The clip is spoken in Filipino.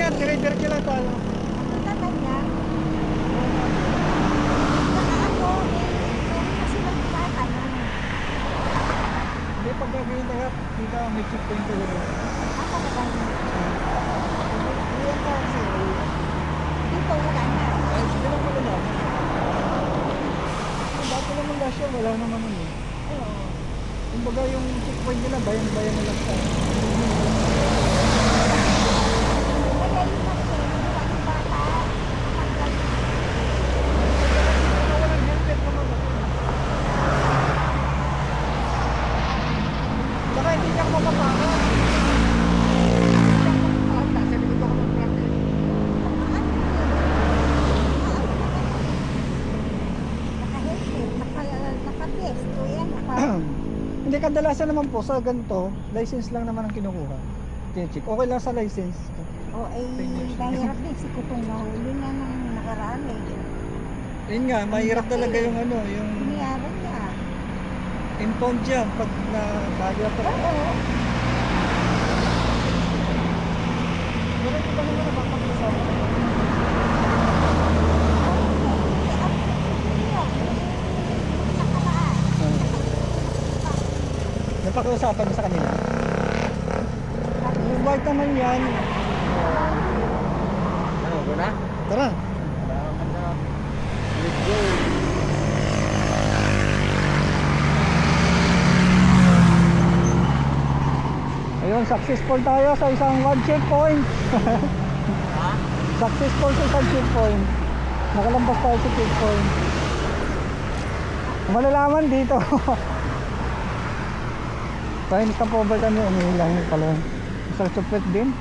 niya, dire-diretso lang tayo. Ang tatay niya. Saka ako, meron kasi lang tatanong. Hindi, pag gagawin tayo, dito may checkpoint ko gano'n. Ako na lang. Iyan ka kasi. Dito wala na. Ay, sige lang pala na. Dati naman last year, wala naman nun eh. Oo. Kumbaga yung checkpoint nila, bayan-bayan na lang tayo. Magaling na kasi, wala yung bata. Kapag Walang helmet naman ako. Saka hindi niya ako mapapangan. Sa likod ako mag-practice. naka-pesto yan. Hindi, kadalasan naman po sa ganito, license lang naman ang kinukuha. Check. Okay lang sa license. O ay, mahirap din si Kutong nahuli na nung nakaraan eh. Yun nga, mahirap talaga yung ano, yung Iniyara niya. impound siya pag nabagya pa. Oo. Pero ito ba naman napapag-usap? Napag-usapan mo sa kanila? Invite naman yan. Ano ko na? Tara. Let's go. Ayun, successful tayo sa isang one checkpoint. Ha? Successful sa isang checkpoint. Nakalampas tayo sa checkpoint. Malalaman dito. Tayo nagka-cover kami, umihilang pala. Isang chupet din.